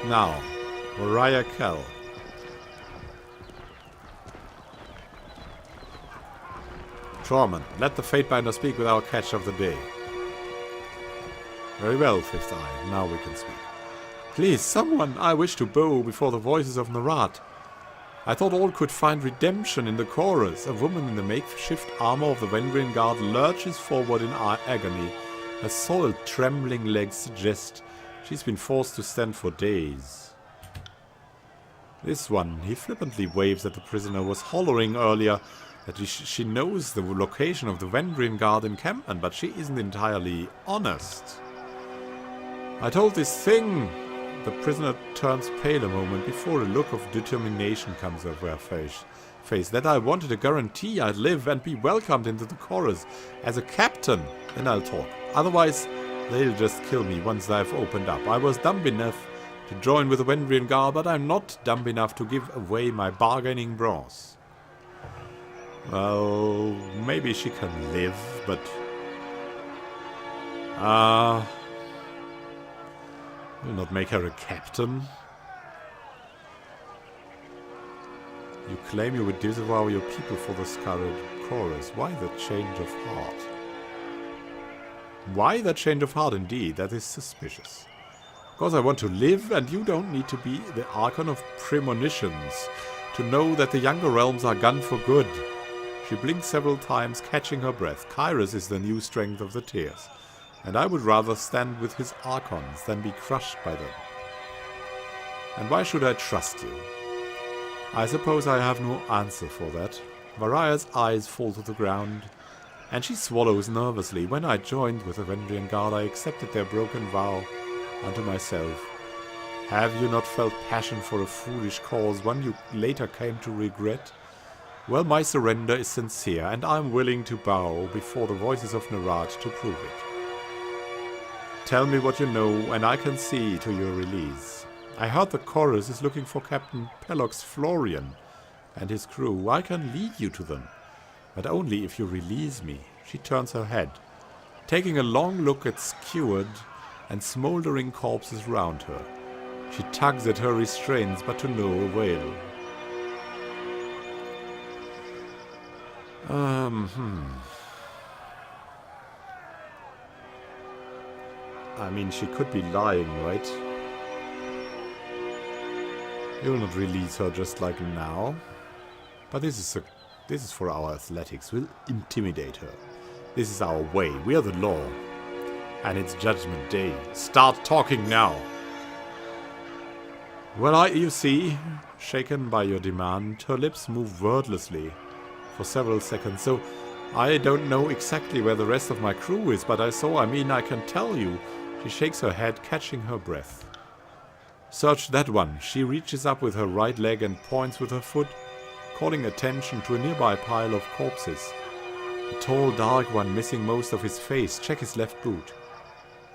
Now, Mariah Kell. Torment, let the Fatebinder speak with our catch of the day. Very well, Fifth Eye. Now we can speak. Please, someone, I wish to bow before the voices of Narat. I thought all could find redemption in the chorus. A woman in the makeshift armor of the Vendrian Guard lurches forward in agony. Her soiled, trembling legs suggest she's been forced to stand for days. This one, he flippantly waves at the prisoner, was hollering earlier that she knows the location of the Vendrian Guard encampment, but she isn't entirely honest. I told this thing. The prisoner turns pale a moment before a look of determination comes over her face. That I wanted a guarantee I'd live and be welcomed into the chorus as a captain. Then I'll talk. Otherwise, they'll just kill me once I've opened up. I was dumb enough to join with the Vendrian Guard, but I'm not dumb enough to give away my bargaining brass. Well, maybe she can live, but... will not make her a captain. You claim you would devour your people for the Scarlet chorus. Why the change of heart? Why the change of heart indeed? That is suspicious. Because I want to live, and you don't need to be the Archon of Premonitions to know that the younger realms are gone for good. She blinks several times, catching her breath. Kyros is the new strength of the Tears, and I would rather stand with his Archons than be crushed by them. And why should I trust you? I suppose I have no answer for that. Mariah's eyes fall to the ground, and she swallows nervously. When I joined with the Vendrian Guard, I accepted their broken vow unto myself. Have you not felt passion for a foolish cause, one you later came to regret? Well, my surrender is sincere, and I am willing to bow before the voices of Narat to prove it. Tell me what you know, and I can see to your release. I heard the chorus is looking for Captain Pelox Florian and his crew. I can lead you to them, but only if you release me. She turns her head, taking a long look at skewered and smouldering corpses round her. She tugs at her restraints, but to no avail. I mean, she could be lying, right? You will not release her just like now. But this is for our athletics. We'll intimidate her. This is our way. We are the law. And it's Judgment Day. Start talking now. Well, you see, shaken by your demand, her lips move wordlessly for several seconds. So I don't know exactly where the rest of my crew is, but I can tell you. She shakes her head, catching her breath. Search that one. She reaches up with her right leg and points with her foot, calling attention to a nearby pile of corpses. A tall, dark one missing most of his face. Check his left boot.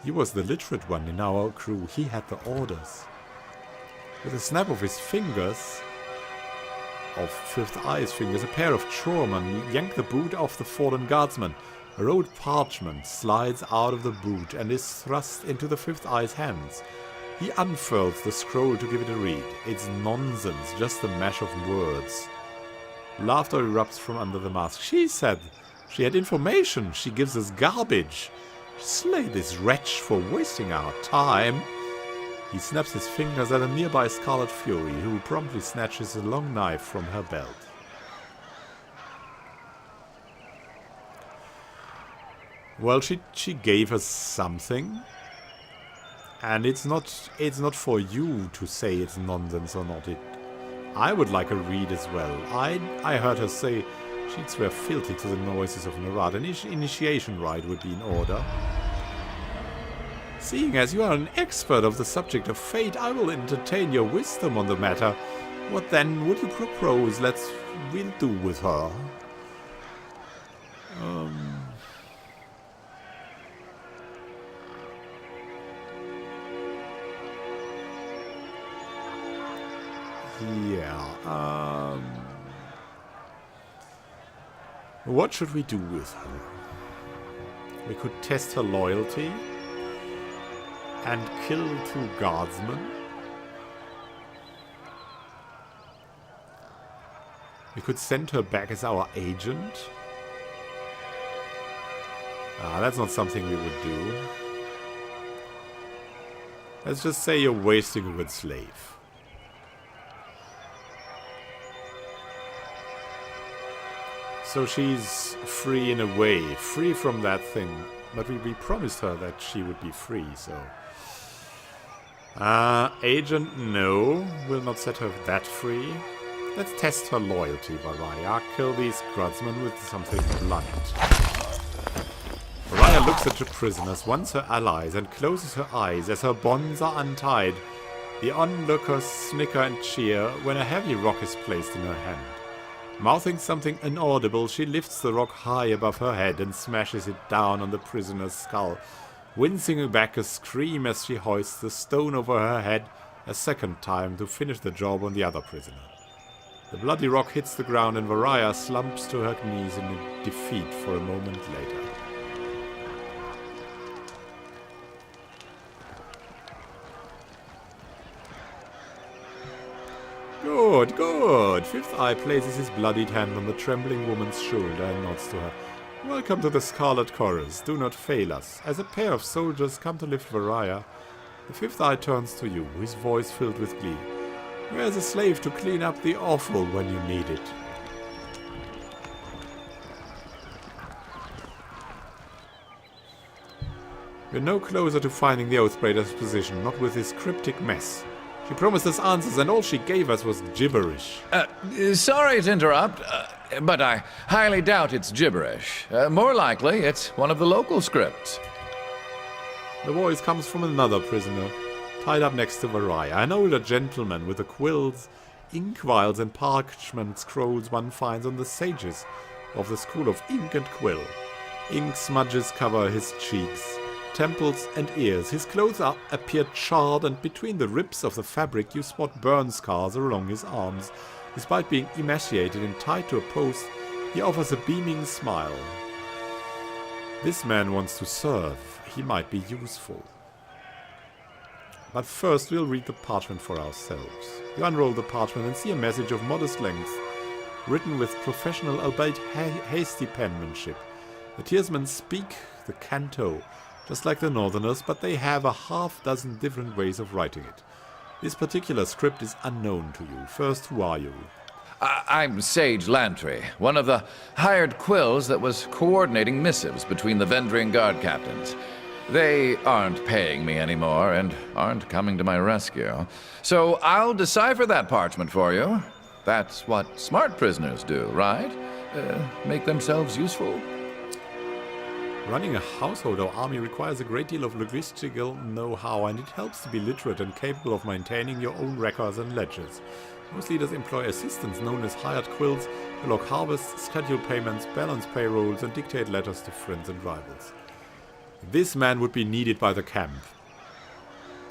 He was the literate one in our crew. He had the orders. With a snap of his fingers, of Fifth Eye's fingers, a pair of choremen yank the boot off the fallen guardsman. A rolled parchment slides out of the boot and is thrust into the Fifth Eye's hands. He unfurls the scroll to give it a read. It's nonsense, just a mash of words. Laughter erupts from under the mask. She said she had information. She gives us garbage. Slay this wretch for wasting our time. He snaps his fingers at a nearby Scarlet Fury, who promptly snatches a long knife from her belt. Well, she gave us something, and it's not for you to say it's nonsense or not. I would like a read as well. I heard her say she'd swear fealty to the noises of Narat. An initiation rite would be in order. Seeing as you are an expert of the subject of fate, I will entertain your wisdom on the matter. What then would you propose we'll do with her? Yeah, what should we do with her? We could test her loyalty and kill 2 guardsmen. We could send her back as our agent. That's not something we would do. Let's just say you're wasting a good slave. So she's free in a way, free from that thing. But we promised her that she would be free, so... agent, no. Will not set her that free. Let's test her loyalty, Varaya. Kill these Grudsmen with something blunt. Varaya looks at the prisoners, once her allies, and closes her eyes as her bonds are untied. The onlookers snicker and cheer when a heavy rock is placed in her hand. Mouthing something inaudible, she lifts the rock high above her head and smashes it down on the prisoner's skull, wincing back a scream as she hoists the stone over her head a second time to finish the job on the other prisoner. The bloody rock hits the ground and Varaya slumps to her knees in defeat for a moment later. Good, good. Fifth Eye places his bloodied hand on the trembling woman's shoulder and nods to her. Welcome to the Scarlet Chorus. Do not fail us. As a pair of soldiers come to lift Varaya, the Fifth Eye turns to you, his voice filled with glee. Where's a slave to clean up the offal when you need it? We're no closer to finding the Oathbreaker's position, not with this cryptic mess. She promised us answers, and all she gave us was gibberish. Sorry to interrupt, but I highly doubt it's gibberish. More likely, it's one of the local scripts. The voice comes from another prisoner, tied up next to Varaya, an older gentleman with the quills, ink vials, and parchment scrolls one finds on the sages of the School of Ink and Quill. Ink smudges cover his cheeks, temples, and ears. His clothes appear charred, and between the ribs of the fabric you spot burn scars along his arms. Despite being emaciated and tied to a post, he offers a beaming smile. This man wants to serve. He might be useful. But first we'll read the parchment for ourselves. You unroll the parchment and see a message of modest length, written with professional albeit hasty penmanship. The Tearsmen speak the Canto, just like the Northerners, but they have a half-dozen different ways of writing it. This particular script is unknown to you. First, who are you? I'm Sage Lantry, one of the hired quills that was coordinating missives between the Vendrian Guard captains. They aren't paying me anymore and aren't coming to my rescue. So I'll decipher that parchment for you. That's what smart prisoners do, right? Make themselves useful. Running a household or army requires a great deal of logistical know-how, and it helps to be literate and capable of maintaining your own records and ledgers. Most leaders employ assistants known as hired quills to log harvests, schedule payments, balance payrolls, and dictate letters to friends and rivals. This man would be needed by the camp.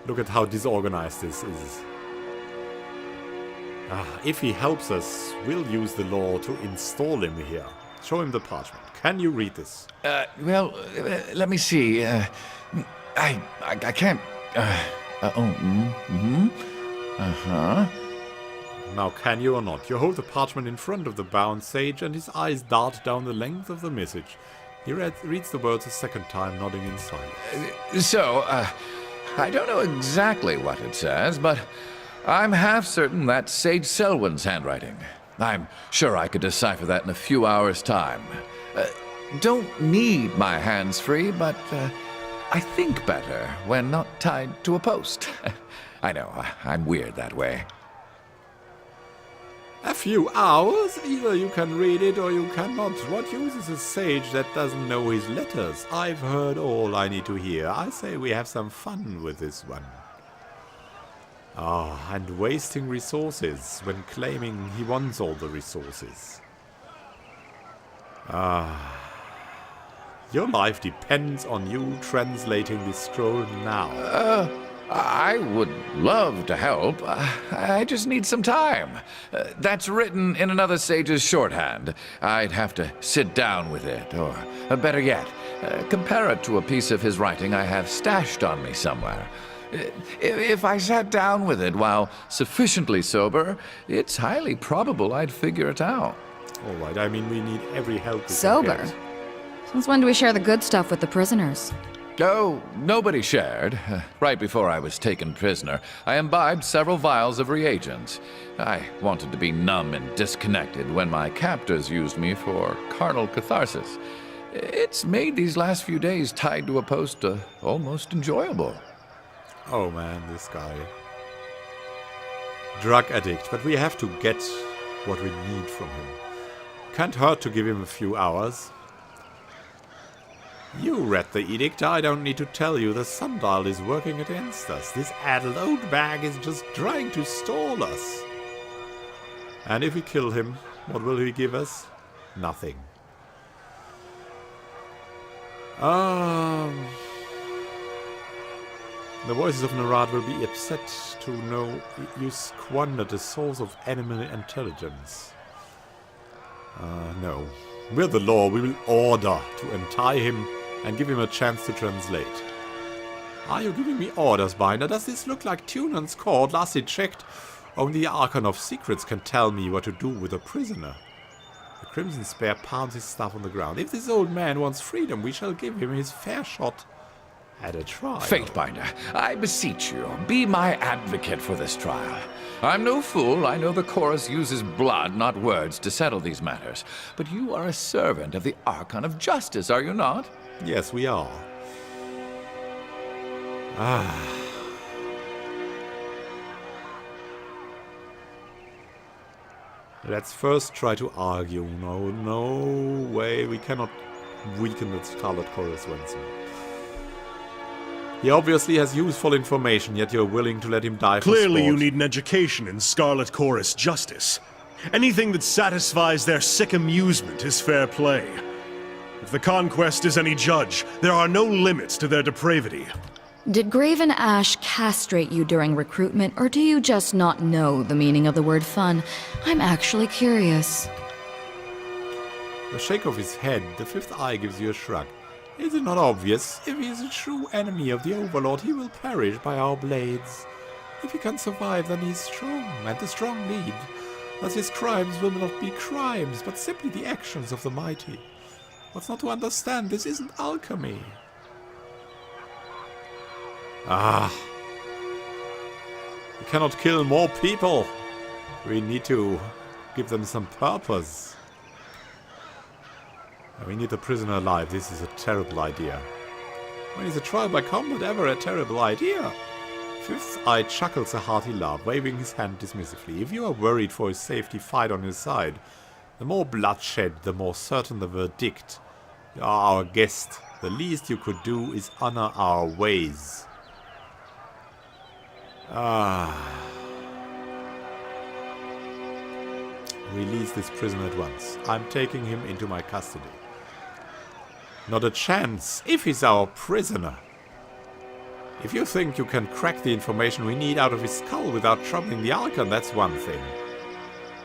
Look at how disorganized this is. If he helps us, we'll use the law to install him here. Show him the parchment. Can you read this? Well, let me see. I can't. Now, can you or not? You hold the parchment in front of the bound sage, and his eyes dart down the length of the message. He reads the words a second time, nodding in silence. So, I don't know exactly what it says, but I'm half certain that's Sage Selwyn's handwriting. I'm sure I could decipher that in a few hours' time. Don't need my hands free, but I think better when not tied to a post. I know, I'm weird that way. A few hours? Either you can read it or you cannot. What use is a sage that doesn't know his letters? I've heard all I need to hear. I say we have some fun with this one. And wasting resources when claiming he wants all the resources. Your life depends on you translating this scroll now. I would love to help. I just need some time. That's written in another sage's shorthand. I'd have to sit down with it, or better yet, compare it to a piece of his writing I have stashed on me somewhere. If I sat down with it while sufficiently sober, it's highly probable I'd figure it out. All right, I mean, we need every help we can Sober? get. Since when do we share the good stuff with the prisoners? Oh, nobody shared. Right before I was taken prisoner, I imbibed several vials of reagents. I wanted to be numb and disconnected when my captors used me for carnal catharsis. It's made these last few days tied to a post almost enjoyable. Oh man, this guy. Drug addict, but we have to get what we need from him. Can't hurt to give him a few hours. You read the edict, I don't need to tell you the sundial is working against us. This addled old bag is just trying to stall us. And if we kill him, what will he give us? Nothing. The voices of Narad will be upset to know you squandered a source of animal intelligence. No. We're the law. We will order to untie him and give him a chance to translate. Are you giving me orders, Binder? Does this look like Tunan's court? Last I checked, only the Archon of Secrets can tell me what to do with a prisoner. The Crimson Spear pounds his stuff on the ground. If this old man wants freedom, we shall give him his fair shot at a trial. Fatebinder, I beseech you, be my advocate for this trial. I'm no fool. I know the chorus uses blood, not words, to settle these matters. But you are a servant of the Archon of Justice, are you not? Yes, we are. Let's first try to argue. No way. We cannot weaken the Scarlet Chorus once more. He obviously has useful information, yet you're willing to let him die for Clearly sport. you need an education in Scarlet Chorus justice. Anything that satisfies their sick amusement is fair play. If the Conquest is any judge, there are no limits to their depravity. Did Graven Ash castrate you during recruitment, or do you just not know the meaning of the word fun? I'm actually curious. The shake of his head, the fifth eye gives you a shrug. Is it not obvious? If he is a true enemy of the Overlord, he will perish by our blades. If he can survive, then he is strong, and the strong lead. Thus his crimes will not be crimes, but simply the actions of the mighty. What's not to understand? This isn't alchemy. We cannot kill more people. We need to give them some purpose. We need the prisoner alive. This is a terrible idea. When is a trial by combat ever a terrible idea? Fifth Eye chuckles a hearty laugh, waving his hand dismissively. If you are worried for his safety, fight on his side. The more bloodshed, the more certain the verdict. You are our guest. The least you could do is honor our ways. Release this prisoner at once. I'm taking him into my custody. Not a chance, if he's our prisoner. If you think you can crack the information we need out of his skull without troubling the Archon, that's one thing.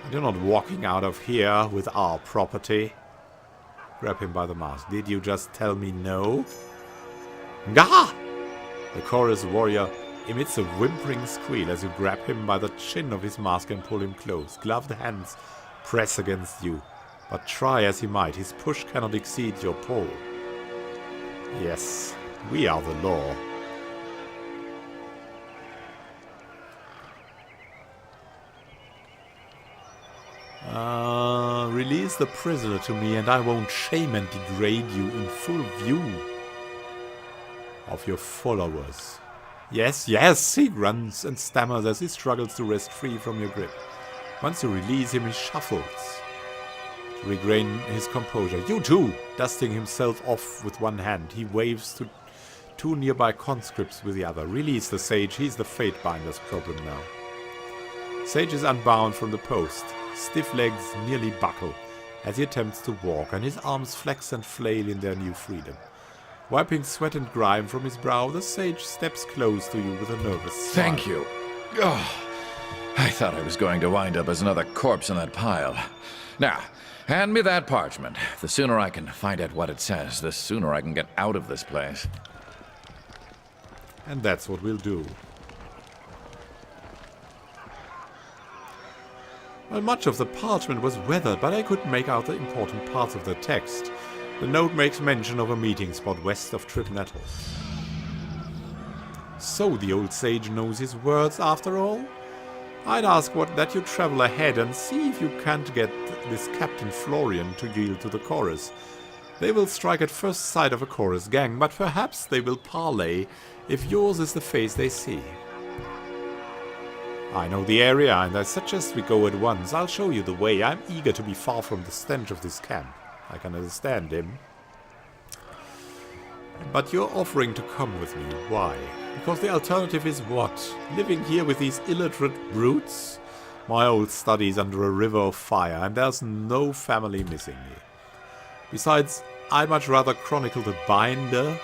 But you're not walking out of here with our property. Grab him by the mask. Did you just tell me no? Gah! The chorus warrior emits a whimpering squeal as you grab him by the chin of his mask and pull him close. Gloved hands press against you. But try as he might, his push cannot exceed your pull. Yes, we are the law. Release the prisoner to me and I won't shame and degrade you in full view of your followers. Yes, yes, he grunts and stammers as he struggles to wrest free from your grip. Once you release him, he shuffles to regain his composure. You too! Dusting himself off with one hand, he waves to two nearby conscripts with the other. Release the sage, he's the Fatebinder's problem now. Sage is unbound from the post. Stiff legs nearly buckle as he attempts to walk, and his arms flex and flail in their new freedom. Wiping sweat and grime from his brow, the sage steps close to you with a nervous smile. Thank you. Oh, I thought I was going to wind up as another corpse in that pile. Now, hand me that parchment. The sooner I can find out what it says, the sooner I can get out of this place. And that's what we'll do. Well, much of the parchment was weathered, but I couldn't make out the important parts of the text. The note makes mention of a meeting spot west of Tripnettle. So the old sage knows his words after all? I'd ask that you travel ahead and see if you can't get this Captain Florian to yield to the chorus. They will strike at first sight of a chorus gang, but perhaps they will parley if yours is the face they see. I know the area, and I suggest we go at once. I'll show you the way. I'm eager to be far from the stench of this camp. I can understand him. But you're offering to come with me. Why? Because the alternative is what? Living here with these illiterate brutes? My old study's under a river of fire, and there's no family missing me. Besides, I'd much rather chronicle the binder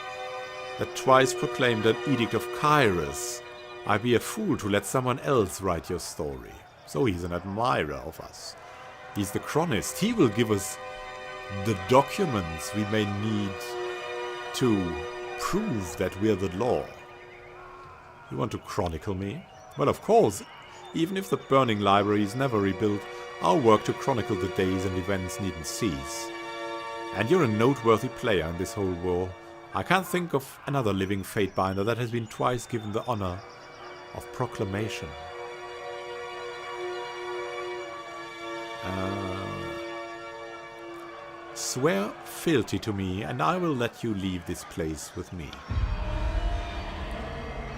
that twice proclaimed an edict of Kyros. I'd be a fool to let someone else write your story. So he's an admirer of us. He's the chronist. He will give us the documents we may need to prove that we're the law. You want to chronicle me? Well, of course. Even if the burning library is never rebuilt, our work to chronicle the days and events needn't cease. And you're a noteworthy player in this whole war. I can't think of another living Fatebinder that has been twice given the honor of proclamation. Swear fealty to me, and I will let you leave this place with me.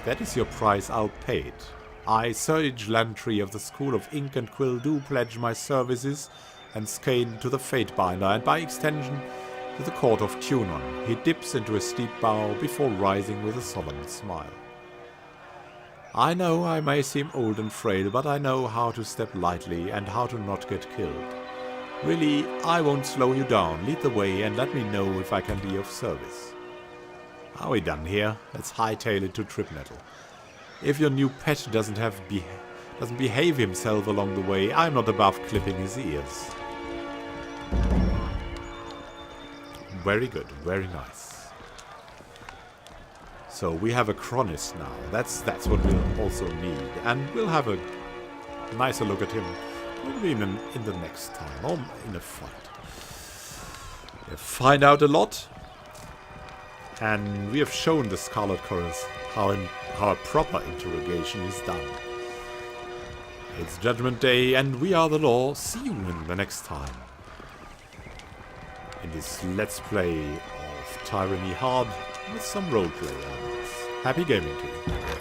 That is your price, I'll pay it. I, Sage Lantry of the School of Ink and Quill, do pledge my services and skein to the Fatebinder, and by extension to the court of Tunon. He dips into a steep bow before rising with a solemn smile. I know I may seem old and frail, but I know how to step lightly and how to not get killed. Really, I won't slow you down. Lead the way and let me know if I can be of service. Are we done here? Let's hightail it to Tripnettle. If your new pet doesn't behave himself along the way, I'm not above clipping his ears. Very good, very nice. So we have a chronist now. That's what we'll also need, and we'll have a nicer look at him probably in the next time, or in a fight. We'll find out a lot, and we have shown the Scarlet Chorus how a proper interrogation is done. It's Judgment Day, and we are the law. See you in the next time in this Let's Play of Tyranny Hard with some roleplay elements. Happy gaming to you.